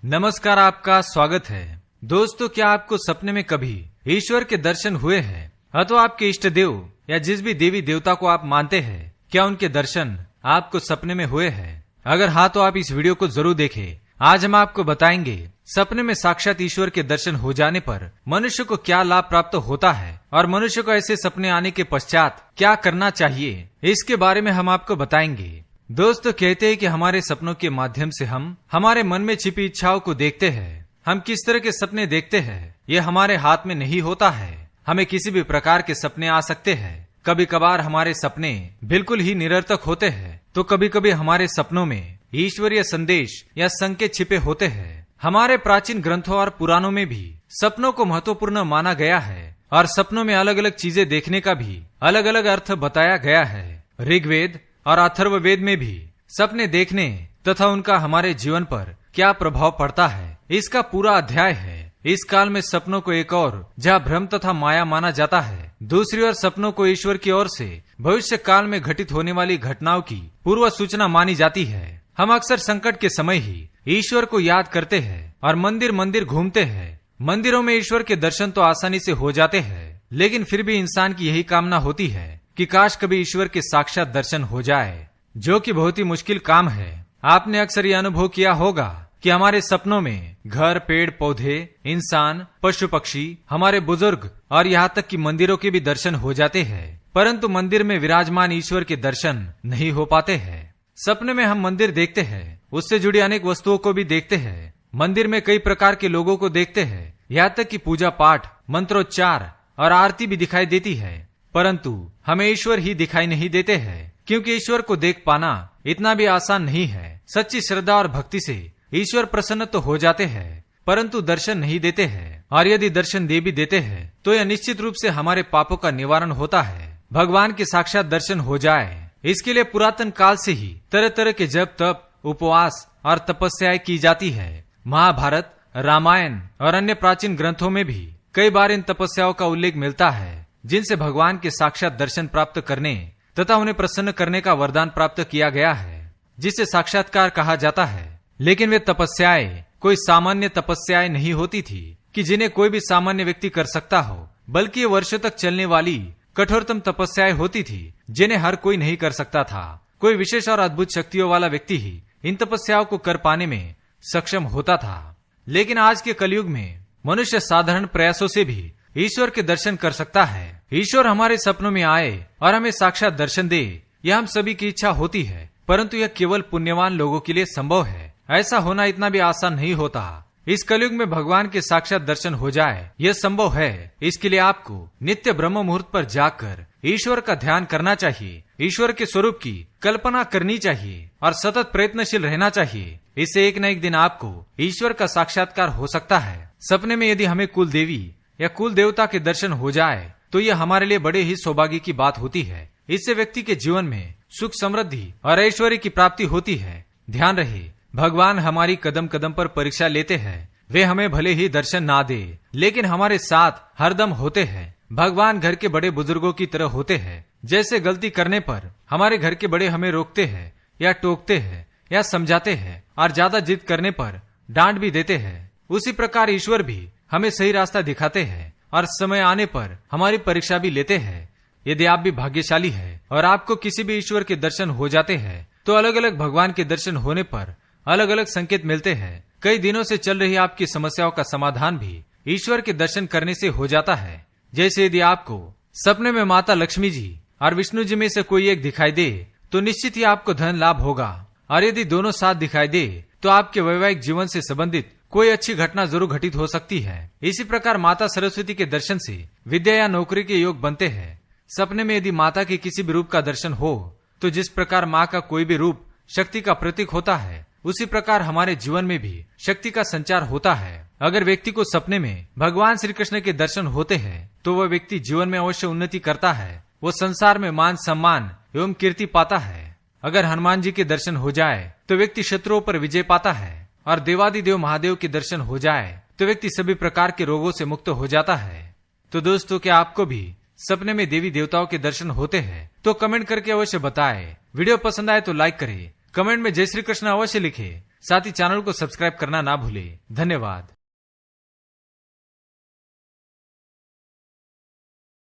नमस्कार, आपका स्वागत है। दोस्तों, क्या आपको सपने में कभी ईश्वर के दर्शन हुए हैं अथवा आपके इष्ट देव या जिस भी देवी देवता को आप मानते हैं, क्या उनके दर्शन आपको सपने में हुए हैं? अगर हाँ, तो आप इस वीडियो को जरूर देखें। आज हम आपको बताएंगे सपने में साक्षात ईश्वर के दर्शन हो जाने पर मनुष्य को क्या लाभ प्राप्त होता है और मनुष्य को ऐसे सपने आने के पश्चात क्या करना चाहिए, इसके बारे में हम आपको बताएंगे। दोस्तों, कहते हैं कि हमारे सपनों के माध्यम से हम हमारे मन में छिपी इच्छाओं को देखते हैं। हम किस तरह के सपने देखते हैं ये हमारे हाथ में नहीं होता है। हमें किसी भी प्रकार के सपने आ सकते हैं। कभी कभार हमारे सपने बिल्कुल ही निरर्थक होते हैं, तो कभी कभी हमारे सपनों में ईश्वरीय संदेश या संकेत छिपे होते हैं। हमारे प्राचीन ग्रंथों और पुराणों में भी सपनों को महत्वपूर्ण माना गया है और सपनों में अलग अलग चीजें देखने का भी अलग अलग अर्थ बताया गया है। ऋग्वेद और अथर्ववेद में भी सपने देखने तथा उनका हमारे जीवन पर क्या प्रभाव पड़ता है, इसका पूरा अध्याय है। इस काल में सपनों को एक और जहाँ भ्रम तथा माया माना जाता है, दूसरी ओर सपनों को ईश्वर की ओर से भविष्य काल में घटित होने वाली घटनाओं की पूर्व सूचना मानी जाती है। हम अक्सर संकट के समय ही ईश्वर को याद करते हैं और मंदिर मंदिर घूमते हैं। मंदिरों में ईश्वर के दर्शन तो आसानी से हो जाते हैं, लेकिन फिर भी इंसान की यही कामना होती है कि काश कभी ईश्वर के साक्षात दर्शन हो जाए, जो कि बहुत ही मुश्किल काम है। आपने अक्सर ये अनुभव किया होगा कि हमारे सपनों में घर, पेड़ पौधे, इंसान, पशु पक्षी, हमारे बुजुर्ग और यहाँ तक कि मंदिरों के भी दर्शन हो जाते हैं, परंतु मंदिर में विराजमान ईश्वर के दर्शन नहीं हो पाते हैं। सपने में हम मंदिर देखते हैं, उससे जुड़ी अनेक वस्तुओं को भी देखते हैं। मंदिर में कई प्रकार के लोगों को देखते हैं, यहाँ तक कि पूजा पाठ, मंत्रोच्चार और आरती भी दिखाई देती है, परंतु हमें ईश्वर ही दिखाई नहीं देते हैं, क्योंकि ईश्वर को देख पाना इतना भी आसान नहीं है। सच्ची श्रद्धा और भक्ति से ईश्वर प्रसन्न तो हो जाते हैं, परंतु दर्शन नहीं देते हैं, और यदि दर्शन दे भी देते हैं तो यह निश्चित रूप से हमारे पापों का निवारण होता है। भगवान के साक्षात दर्शन हो जाए, इसके लिए पुरातन काल से ही तरह तरह के जप, तप, उपवास और तपस्याएं की जाती है। महाभारत, रामायण और अन्य प्राचीन ग्रंथों में भी कई बार इन तपस्याओं का उल्लेख मिलता है, जिनसे भगवान के साक्षात दर्शन प्राप्त करने तथा उन्हें प्रसन्न करने का वरदान प्राप्त किया गया है, जिसे साक्षात्कार कहा जाता है। लेकिन वे तपस्याएं कोई सामान्य तपस्याएं नहीं होती थी कि जिन्हें कोई भी सामान्य व्यक्ति कर सकता हो, बल्कि ये वर्षों तक चलने वाली कठोरतम तपस्याएं होती थी, जिन्हें हर कोई नहीं कर सकता था। कोई विशेष और अद्भुत शक्तियों वाला व्यक्ति ही इन तपस्याओं को कर पाने में सक्षम होता था। लेकिन आज के कलयुग में मनुष्य साधारण प्रयासों से भी ईश्वर के दर्शन कर सकता है। ईश्वर हमारे सपनों में आए और हमें साक्षात दर्शन दे, यह हम सभी की इच्छा होती है, परंतु यह केवल पुण्यवान लोगों के लिए संभव है। ऐसा होना इतना भी आसान नहीं होता। इस कलयुग में भगवान के साक्षात दर्शन हो जाए, यह संभव है। इसके लिए आपको नित्य ब्रह्म मुहूर्त पर जाकर ईश्वर का ध्यान करना चाहिए, ईश्वर के स्वरूप की कल्पना करनी चाहिए और सतत प्रयत्नशील रहना चाहिए। इससे एक न एक दिन आपको ईश्वर का साक्षात्कार हो सकता है। सपने में यदि हमें कुल देवी या कुल देवता के दर्शन हो जाए तो यह हमारे लिए बड़े ही सौभाग्य की बात होती है। इससे व्यक्ति के जीवन में सुख, समृद्धि और ऐश्वर्य की प्राप्ति होती है। ध्यान रहे, भगवान हमारी कदम कदम पर परीक्षा लेते हैं। वे हमें भले ही दर्शन ना दे, लेकिन हमारे साथ हरदम होते हैं। भगवान घर के बड़े बुजुर्गों की तरह होते हैं। जैसे गलती करने पर हमारे घर के बड़े हमें रोकते हैं या टोकते हैं या समझाते हैं, और ज्यादा जिद करने पर डांट भी देते हैं, उसी प्रकार ईश्वर भी हमें सही रास्ता दिखाते हैं और समय आने पर हमारी परीक्षा भी लेते हैं। यदि आप भी भाग्यशाली हैं और आपको किसी भी ईश्वर के दर्शन हो जाते हैं, तो अलग अलग भगवान के दर्शन होने पर अलग अलग संकेत मिलते हैं। कई दिनों से चल रही आपकी समस्याओं का समाधान भी ईश्वर के दर्शन करने से हो जाता है। जैसे यदि आपको सपने में माता लक्ष्मी जी और विष्णु जी में से कोई एक दिखाई दे, तो निश्चित ही आपको धन लाभ होगा, और यदि दोनों साथ दिखाई दे तो आपके वैवाहिक जीवन से संबंधित कोई अच्छी घटना जरूर घटित हो सकती है। इसी प्रकार माता सरस्वती के दर्शन से विद्या या नौकरी के योग बनते हैं। सपने में यदि माता के किसी भी रूप का दर्शन हो, तो जिस प्रकार माँ का कोई भी रूप शक्ति का प्रतीक होता है, उसी प्रकार हमारे जीवन में भी शक्ति का संचार होता है। अगर व्यक्ति को सपने में भगवान श्री कृष्ण के दर्शन होते हैं, तो वह व्यक्ति जीवन में अवश्य उन्नति करता है। वो संसार में मान सम्मान एवं कीर्ति पाता है। अगर हनुमान जी के दर्शन हो जाए तो व्यक्ति शत्रुओं पर विजय पाता है, और देवादिदेव महादेव के दर्शन हो जाए तो व्यक्ति सभी प्रकार के रोगों से मुक्त हो जाता है। तो दोस्तों, क्या आपको भी सपने में देवी देवताओं के दर्शन होते हैं? तो कमेंट करके अवश्य बताएं। वीडियो पसंद आए तो लाइक करें, कमेंट में जय श्री कृष्ण अवश्य लिखें। साथ ही चैनल को सब्सक्राइब करना ना भूले। धन्यवाद।